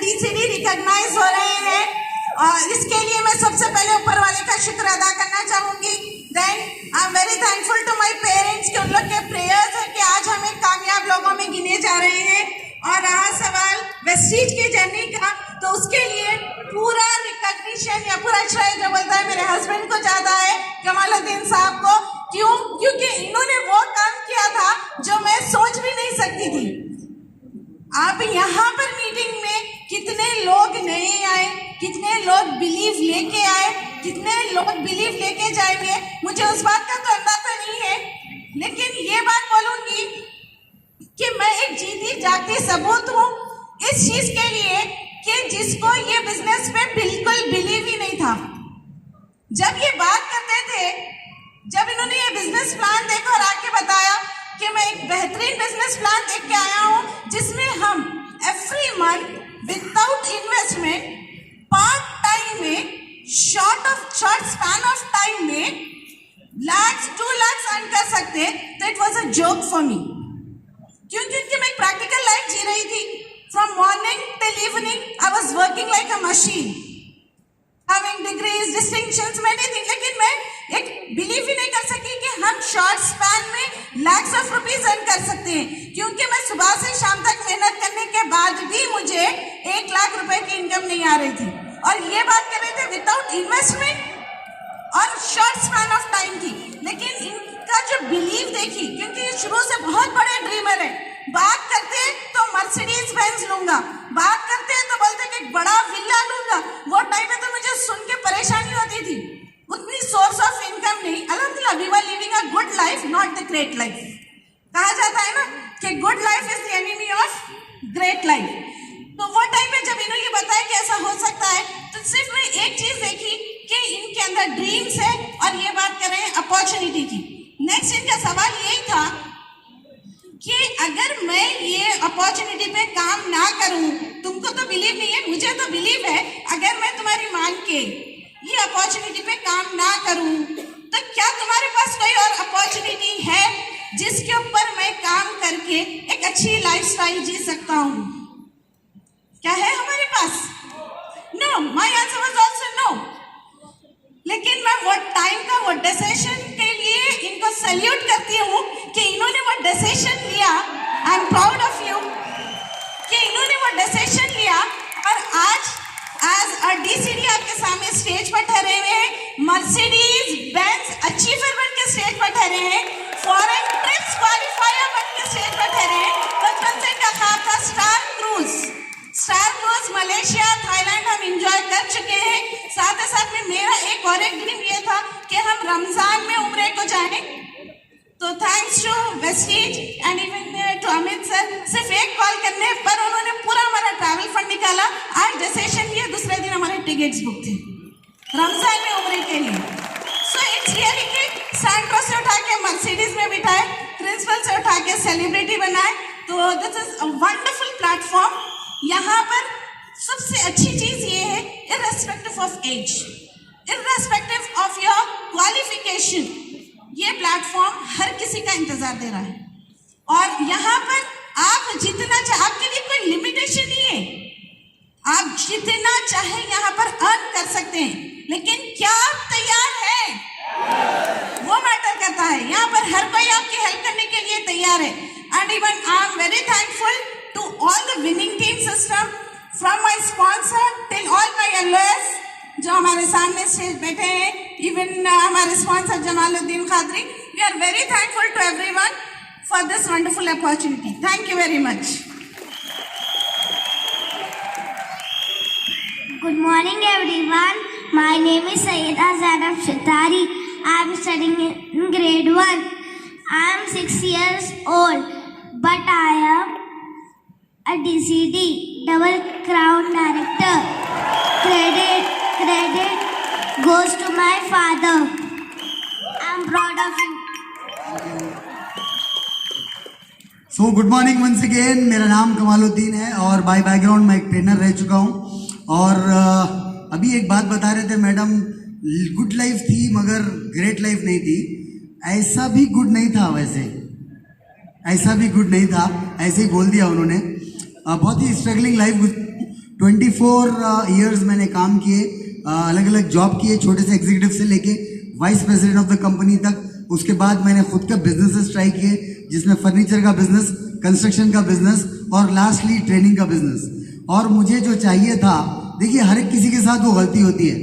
DCD recognise हो रहे हैं, और इसके लिए मैं सबसे पहले ऊपर वाले का शुक्र अदा करना चाहूंगी। Then I am very thankful to my parents कि उन लोग के प्रेयर्स है कि आज हम एक कामयाब लोगों में गिने जा रहे हैं। और रहा सवाल वेस्टीज की जर्नी का, तो उसके लिए पूरा रिकॉग्निशन या पूरा श्रेय जो बोलता है मेरे हस्बैंड को जाता है, कमालुद्दीन साहब को। क्यों? क्योंकि इन्होंने वो काम किया था जो मैं सोच भी नहीं सकती थी। आप यहाँ पर मीटिंग में कितने लोग नए आए, कितने लोग बिलीव लेके आए, कितने लोग बिलीव लेके जाएंगे, मुझे उस बात का तो अंदाजा नहीं है। लेकिन ये बात बोलूंगी कि मैं एक जीती जागती सबूत हूँ इस चीज के लिए कि जिसको ये बिजनेस पे बिल्कुल बिलीव ही नहीं था। जब ये बात करते थे, जब इन्होंने ये बिजनेस प्लान देखा और आके बताया कि मैं एक बेहतरीन बिजनेस प्लान देख के आया हूँ जिसमें हम every month without investment part time में शॉर्ट स्पैन ऑफ टाइम में लाख 2 लाख अर्न कर सकते, तो it was a joke for me. क्योंकि मैं एक प्रैक्टिकल लाइफ जी रही थी। From morning till evening I was working like a machine, having degrees, distinctions, many things, लेकिन मैं एक बिलीव ही नहीं कर सकी कि हम शॉर्ट स्पैन में lakhs of rupees अर्न कर सकते हैं। क्योंकि मैं सुबह से शाम तक मेहनत करने के बाद भी मुझे 1 लाख रुपए की इनकम नहीं आ रही थी, और ये बात कर रहे थे विदाउट इन्वेस्टमेंट और शॉर्ट स्पैन ऑफ टाइम की। लेकिन इनका जो बिलीव देखी, क्योंकि ये शुरू से बहुत बड़े ड्रीमर है। बात करते तो मर्सिडीज बेंज लूंगा, बात करते हैं तो बोलते कि एक बड़ा विला लूंगा। वो टाइम में तो मुझे सुन के परेशानी होती थी, उतनी सोर्स ऑफ इनकम नहीं। अल्हम्दुलिल्लाह we were living a good life, not the great life. कहा जाता है ना कि good life is the enemy of great life. तो वो टाइम में जब इन्होंने बताया कि ऐसा हो सकता है, तो सिर्फ मैं एक चीज देखी कि इनके अंदर ड्रीम्स है, और ये बात कर रहे हैं अपॉर्चुनिटी की। नेक्स्ट इनका सवाल यही था कि अगर मैं ये अपॉर्चुनिटी पे काम ना करूं, तुमको तो बिलीव नहीं है, मुझे तो बिलीव है, अगर मैं तुम्हारी मान के ये अपॉर्चुनिटी पे काम ना करूं, तो क्या तुम्हारे पास कोई और अपॉर्चुनिटी है जिसके ऊपर मैं काम करके एक अच्छी लाइफस्टाइल जी सकता हूं? क्या है हमारे पास? No, my answer was also no. लेकिन मैं वो टाइम का वो डिसीजन के लिए इनको सैल्यूट करती हूँ कि इन्होंने वो डिसीजन लिया। I am proud of you कि इन्होंने वो डिसीजन लिया, और आज एज अ DCD आपके सामने स्टेज पर ठहरे हुए हैं, मर्सिडीज बेंज अचीवर बन के स्टेज पर ठहरे हैं, फॉरेन ट्रिप्स क्वालिफायर बन के स्टेज पर ठहरे हैं। बचपन से इनका ख्वाब था स्टार क्रूज मलेशिया, थाईलैंड हम एंजॉय कर चुके हैं। साथ ही साथ में मेरा एक और एक ड्रीम ये था कि हम रमजान में उम्रे को जाएं। तो thanks to Vestige and even to Amit sir, सिर्फ एक कॉल करने पर उन्होंने पूरा हमारा ट्रैवल फंड निकाला। आज डिसीजन लिए, दूसरे दिन हमारे टिकट्स बुक थे रमजान में उम्रे के लिए। सो इट्स रियली कि सैंट्रो से उठा के मर्सिडीज में बिठाए, प्रिंसिपल से उठा के सेलिब्रिटी बनाए। तो this is a wonderful platform. यहाँ पर सबसे अच्छी चीज ये है, irrespective of age, irrespective of your qualification, ये प्लेटफॉर्म हर किसी का इंतजार दे रहा है। और यहाँ पर आप जितना चाहे, आपके लिए कोई लिमिटेशन नहीं है, आप जितना चाहे यहाँ पर अर्न कर सकते हैं। लेकिन क्या आप तैयार हैं, वो मैटर करता है। यहाँ पर हर कोई आपकी हेल्प करने के लिए तैयार है। And even I am very thankful to all the winning team system, from my sponsor till all my elders जो हमारे सामने स्टेज बैठे हैं, इवन हमारे sponsor Jamaluddin Khadri. We are very thankful to everyone for this wonderful opportunity. Thank you very much. Good morning everyone. My name is Sayyida Zainab Shatari. I am studying in grade 1. I am 6 years old, but I am a DCD, Double Crown Director. Credit goes to my father. I am proud of you. So good morning once again. मेरा नाम कमालुद्दीन है और bye background मैं एक trainer रह चुका हूँ। और अभी एक बात बता रहे थे मैडम, गुड लाइफ थी मगर ग्रेट लाइफ नहीं थी। ऐसा भी गुड नहीं था, वैसे ऐसा भी गुड नहीं था, ऐसे ही बोल दिया उन्होंने। बहुत ही स्ट्रगलिंग लाइफ 24 ईयर्स मैंने काम किए, अलग अलग जॉब किए, छोटे से एग्जीक्यूटिव से लेके vice president of the company तक। उसके बाद मैंने खुद का बिजनेसेस ट्राई किए, जिसमें फर्नीचर का बिजनेस, कंस्ट्रक्शन का बिजनेस और लास्टली ट्रेनिंग का बिजनेस। और मुझे जो चाहिए था, देखिए हर एक किसी के साथ वो गलती होती है।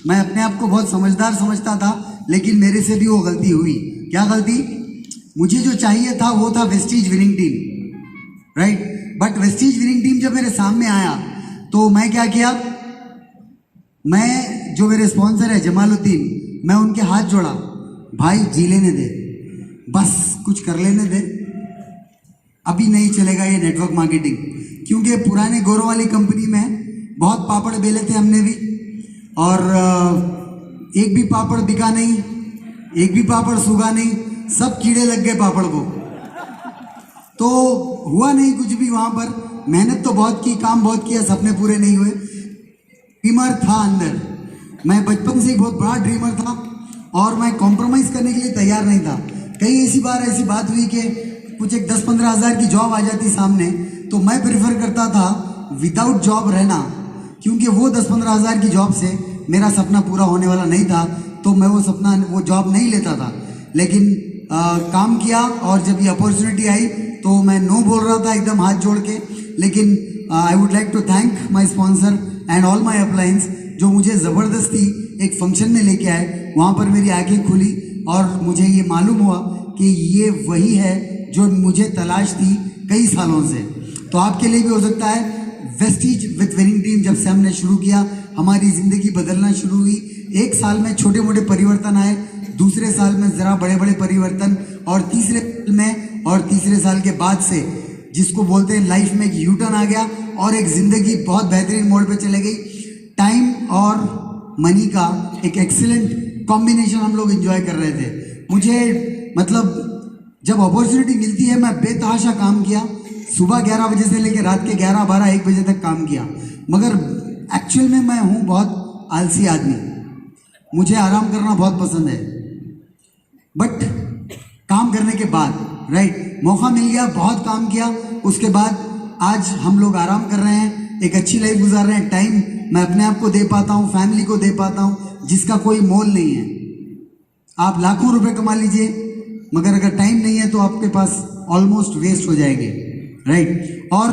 मैं अपने आप को बहुत समझदार समझता था, लेकिन मेरे से भी वो गलती हुई। क्या गलती? मुझे जो चाहिए था वो था Vestige winning team, right? But Vestige winning team जब मेरे सामने आया तो मैं क्या किया, मैं जो मेरे स्पॉन्सर है जमालुद्दीन, मैं उनके हाथ जोड़ा, भाई जी लेने दे, बस कुछ कर लेने दे, अभी नहीं चलेगा ये नेटवर्क मार्केटिंग। क्योंकि पुराने गौरव वाली कंपनी में बहुत पापड़ बेले थे हमने भी, और एक भी पापड़ बिका नहीं, एक भी पापड़ सूगा नहीं, सब कीड़े लग गए पापड़ को। तो हुआ नहीं कुछ भी वहाँ पर। मेहनत तो बहुत की, काम बहुत किया, सपने पूरे नहीं हुए। ड्रीमर था अंदर, मैं बचपन से ही बहुत बड़ा ड्रीमर था और मैं कॉम्प्रोमाइज़ करने के लिए तैयार नहीं था। कई ऐसी बात हुई कि कुछ एक 10-15 हज़ार की जॉब आ जाती सामने, तो मैं प्रेफर करता था विदाउट जॉब रहना, क्योंकि वो 10-15 हज़ार की जॉब से मेरा सपना पूरा होने वाला नहीं था। तो मैं वो जॉब नहीं लेता था, लेकिन काम किया, और जब ये अपॉर्चुनिटी आई तो मैं नो बोल रहा था एकदम हाथ जोड़ के। लेकिन I would like to thank my sponsor and all my appliance, जो मुझे ज़बरदस्ती एक फंक्शन में लेके आए। वहाँ पर मेरी आंखें खुली और मुझे ये मालूम हुआ कि ये वही है जो मुझे तलाश थी कई सालों से। तो आपके लिए भी हो सकता है। वेस्टीज विथ विनिंग टीम जब से हमने शुरू किया, हमारी ज़िंदगी बदलना शुरू हुई। एक साल में छोटे मोटे परिवर्तन आए, दूसरे साल में ज़रा बड़े बड़े परिवर्तन, और तीसरे साल के बाद से जिसको बोलते हैं लाइफ में एक यू टर्न आ गया और एक ज़िंदगी बहुत बेहतरीन मोड़ पे चले गई। टाइम और मनी का एक एक्सीलेंट कॉम्बिनेशन हम लोग एंजॉय कर रहे थे। मुझे मतलब जब अपॉर्चुनिटी मिलती है, मैं बेतहाशा काम किया, सुबह 11 बजे से लेकर रात के 11, 12, 1 बजे तक काम किया। मगर एक्चुअल में मैं हूँ बहुत आलसी आदमी, मुझे आराम करना बहुत पसंद है। बट काम करने के बाद मौका मिल गया, बहुत काम किया, उसके बाद आज हम लोग आराम कर रहे हैं, एक अच्छी लाइफ गुजार रहे हैं। टाइम मैं अपने आप को दे पाता हूँ, फैमिली को दे पाता हूँ, जिसका कोई मोल नहीं है। आप लाखों रुपए कमा लीजिए, मगर अगर टाइम नहीं है तो आपके पास ऑलमोस्ट वेस्ट हो जाएंगे, राइट? और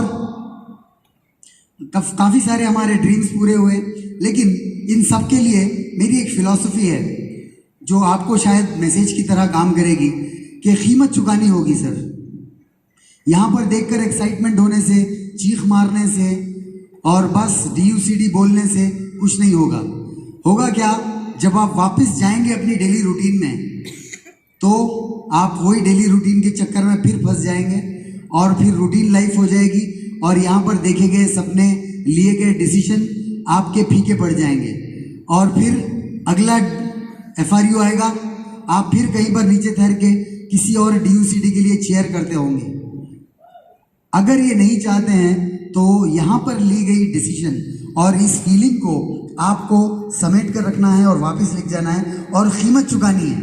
काफ़ी सारे हमारे ड्रीम्स पूरे हुए, लेकिन इन सब के लिए मेरी एक फिलॉसफी है जो आपको शायद मैसेज की तरह काम करेगी, कि कीमत चुकानी होगी सर। यहाँ पर देखकर एक्साइटमेंट होने से, चीख मारने से और बस DUCD बोलने से कुछ नहीं होगा। होगा क्या, जब आप वापस जाएंगे अपनी डेली रूटीन में, तो आप वही डेली रूटीन के चक्कर में फिर फंस जाएंगे और फिर रूटीन लाइफ हो जाएगी, और यहाँ पर देखे गए सपने, लिए गए डिसीजन आपके फीके पड़ जाएंगे, और फिर अगला FRU आएगा, आप फिर कहीं पर नीचे ठहर के किसी और DUCD के लिए चेयर करते होंगे। अगर ये नहीं चाहते हैं तो यहाँ पर ली गई डिसीजन और इस फीलिंग को आपको समेट कर रखना है और वापस लिख जाना है और कीमत चुकानी है।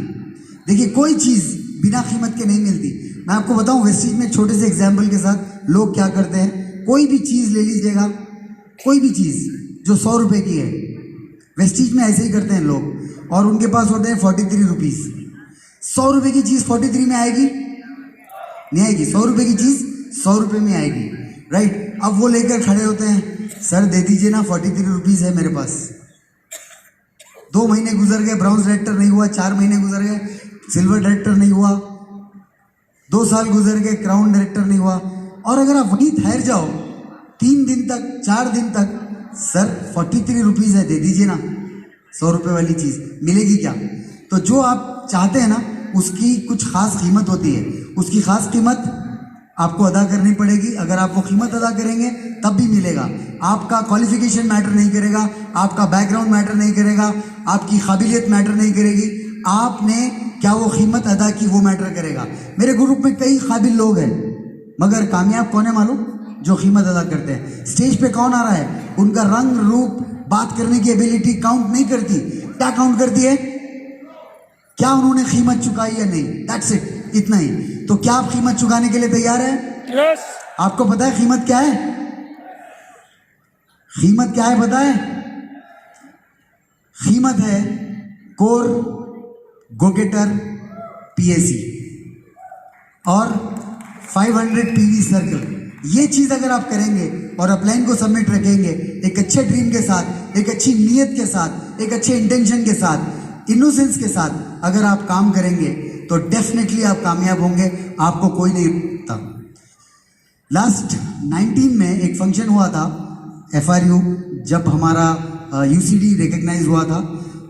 देखिए, कोई चीज़ बिना कीमत के नहीं मिलती। मैं आपको बताऊं, वेस्टीज में छोटे से एग्जाम्पल के साथ लोग क्या करते हैं। कोई भी चीज़ ले लीजिएगा, कोई भी चीज़ जो 100 रुपये की है, वेस्टीज में ऐसे ही करते हैं लोग, और उनके पास होते हैं 43 रुपीज़। 100 रुपये की चीज़ 43 में आएगी? नहीं आएगी। 100 रुपये की चीज़ 100 रुपये में आएगी, राइट? अब वो लेकर खड़े होते हैं, सर दे दीजिए ना, 43 रुपीज़ है मेरे पास। 2 महीने गुजर गए, ब्राउन्स डायरेक्टर नहीं हुआ, 4 महीने गुजर गए, सिल्वर डायरेक्टर नहीं हुआ, 2 साल गुजर गए, क्राउन डायरेक्टर नहीं हुआ। और अगर आप वहीं ठहर जाओ 3 दिन तक, 4 दिन तक, सर 43 रुपीज़ है, दे दीजिए ना, 100 रुपये वाली चीज़ मिलेगी क्या? तो जो आप चाहते हैं ना, उसकी कुछ खास कीमत होती है, उसकी खास कीमत आपको अदा करनी पड़ेगी। अगर आप वो कीमत अदा करेंगे तब भी मिलेगा। आपका क्वालिफिकेशन मैटर नहीं करेगा, आपका बैकग्राउंड मैटर नहीं करेगा, आपकी काबिलियत मैटर नहीं करेगी, आपने क्या वो कीमत अदा की वो मैटर करेगा। मेरे ग्रुप में कई काबिल लोग हैं, मगर कामयाब कौन है मालूम? जो कीमत अदा करते हैं। स्टेज पे कौन आ रहा है, उनका रंग रूप, बात करने की एबिलिटी काउंट नहीं करती। क्या काउंट करती है? क्या उन्होंने कीमत चुकाई या नहीं, दैट्स इट, इतना ही। तो क्या आप कीमत चुकाने के लिए तैयार हैं? यस। आपको पता है कीमत क्या है? कीमत क्या है पता है? कीमत है कोर, गोगेटर, पीएसी और 500 पीवी सर्कल। ये चीज अगर आप करेंगे और अपलाइन को सबमिट रखेंगे एक अच्छे ड्रीम के साथ, एक अच्छी नीयत के साथ, एक अच्छे इंटेंशन के साथ, इनोसेंस के साथ अगर आप काम करेंगे तो डेफिनेटली आप कामयाब होंगे, आपको कोई नहीं रोकता। लास्ट 19 में एक फंक्शन हुआ था FRU, जब हमारा UCD रिकग्नाइज हुआ था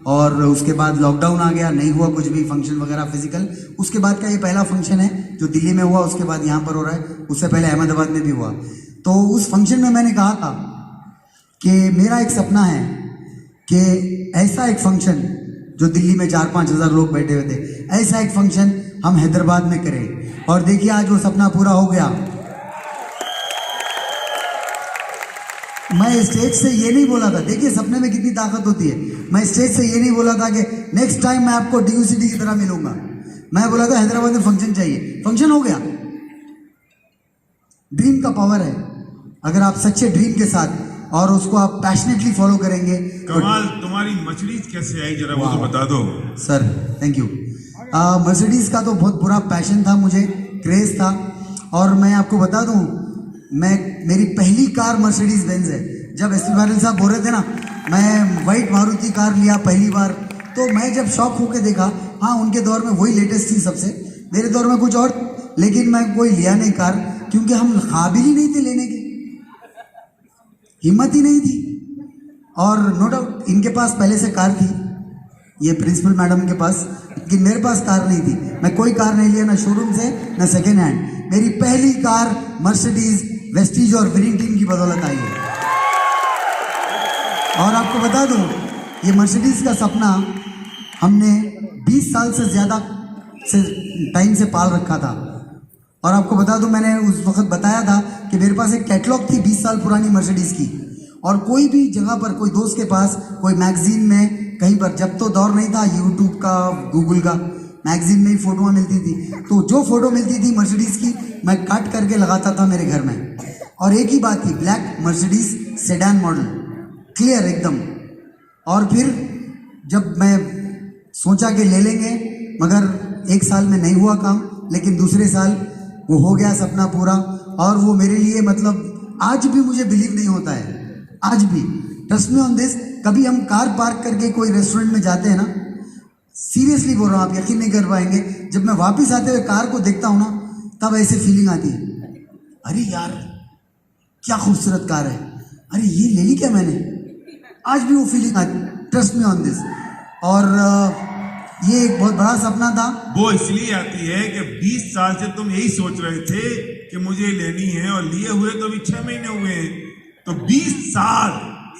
और उसके बाद लॉकडाउन आ गया, नहीं हुआ कुछ भी फंक्शन वगैरह फिजिकल। उसके बाद का ये पहला फंक्शन है जो दिल्ली में हुआ, उसके बाद यहाँ पर हो रहा है, उससे पहले अहमदाबाद में भी हुआ। तो उस फंक्शन में मैंने कहा था कि मेरा एक सपना है कि ऐसा एक फंक्शन जो दिल्ली में 4-5 हज़ार लोग बैठे हुए थे, ऐसा एक फंक्शन हम हैदराबाद में करें। और देखिए आज वो सपना पूरा हो गया। मैं स्टेज से ये नहीं बोला था, देखिए सपने में कितनी ताकत होती है। मैं स्टेज से ये नहीं बोला था कि नेक्स्ट टाइम मैं आपको DUCD की तरह मिलूंगा। मैं बोला था हैदराबाद में फंक्शन चाहिए, फंक्शन हो गया। ड्रीम का पावर है, अगर आप सच्चे ड्रीम के साथ और उसको आप पैशनेटली फॉलो करेंगे। कमाल, तुम्हारी मर्सिडीज कैसे आई जरा वो तो बता दो। Sir thank you. मर्सिडीज का तो बहुत बुरा पैशन था मुझे, क्रेज था। और मैं आपको बता दूं, मेरी पहली कार मर्सिडीज बेंज है। जब एसपी पाटिल साहब बोल रहे थे ना, मैं वाइट मारुति कार लिया पहली बार, तो मैं जब शौक होके देखा, हाँ उनके दौर में वही लेटेस्ट थी सबसे, मेरे दौर में कुछ और, लेकिन मैं कोई लिया नहीं कार, क्योंकि हम काबिल ही नहीं थे लेने के, हिम्मत ही नहीं थी। और नो डाउट इनके पास पहले से कार थी, ये प्रिंसिपल मैडम के पास, लेकिन मेरे पास कार नहीं थी। मैं कोई कार नहीं लिया, ना शोरूम से ना सेकेंड हैंड। मेरी पहली कार मर्सिडीज वेस्टीज और विनिंग की बदौलत आई है। और आपको बता दूं, ये मर्सिडीज का सपना हमने 20 साल से ज़्यादा से टाइम से पाल रखा था। और आपको बता दूं, मैंने उस वक्त बताया था कि मेरे पास एक कैटलॉग थी 20 साल पुरानी मर्सिडीज़ की, और कोई भी जगह पर, कोई दोस्त के पास, कोई मैगजीन में, कहीं पर, जब तो दौर नहीं था यूट्यूब का, गूगल का, मैगजीन में ही फोटोआँ मिलती थी, तो जो फोटो मिलती थी मर्सिडीज़ की मैं काट करके लगाता था मेरे घर में। और एक ही बात थी, black Mercedes sedan model, clear एकदम। और फिर जब मैं सोचा कि ले लेंगे, मगर एक साल में नहीं हुआ काम, लेकिन दूसरे साल वो हो गया सपना पूरा। और वो मेरे लिए मतलब आज भी मुझे बिलीव नहीं होता है, आज भी, ट्रस्ट मी ऑन दिस। कभी हम कार पार्क करके कोई रेस्टोरेंट में जाते हैं ना, सीरियसली बोल रहा हूँ, आप यकीन नहीं कर पाएंगे, जब मैं वापस आते हुए कार को देखता हूँ ना, तब ऐसे फीलिंग आती है, अरे यार क्या खूबसूरत कार है, अरे ये ले ली क्या मैंने। आज भी वो फीलिंग आती, ट्रस्ट मी ऑन दिस। और ये एक बहुत बड़ा सपना था। वो इसलिए आती है कि 20 साल से तुम यही सोच रहे थे कि मुझे लेनी है, और लिए हुए तो अभी 6 महीने हुए हैं, तो 20 साल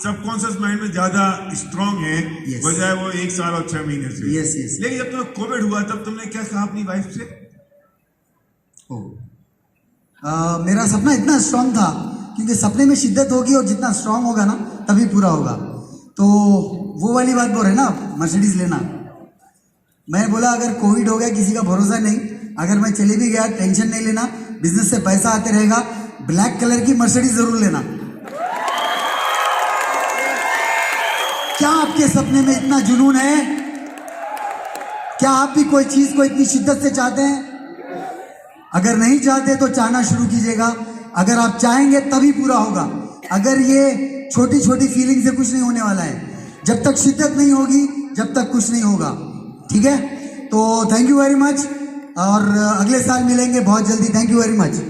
सबकॉन्शियस माइंड में ज्यादा स्ट्रांग है, Yes. बजाय वो 1 साल और 6 महीने से। Yes, yes. लेकिन जब तुम्हें कोविड हुआ तब तुमने क्या कहा अपनी वाइफ से? मेरा सपना इतना स्ट्रांग था, क्योंकि सपने में शिद्दत होगी और जितना स्ट्रांग होगा ना तभी पूरा होगा। तो वो वाली बात बोल रहे ना, मर्सिडीज लेना। मैं बोला अगर कोविड हो गया किसी का भरोसा नहीं, अगर मैं चले भी गया टेंशन नहीं लेना, बिजनेस से पैसा आते रहेगा, ब्लैक कलर की मर्सिडीज जरूर लेना। क्या आपके सपने में इतना जुनून है? क्या आप भी कोई चीज को इतनी शिद्दत से चाहते हैं? अगर नहीं चाहते तो चाहना शुरू कीजिएगा। अगर आप चाहेंगे तभी पूरा होगा। अगर ये छोटी छोटी फीलिंग से कुछ नहीं होने वाला है, जब तक शिद्दत नहीं होगी, जब तक कुछ नहीं होगा। ठीक है, तो थैंक यू वेरी मच, और अगले साल मिलेंगे बहुत जल्दी। Thank you very much.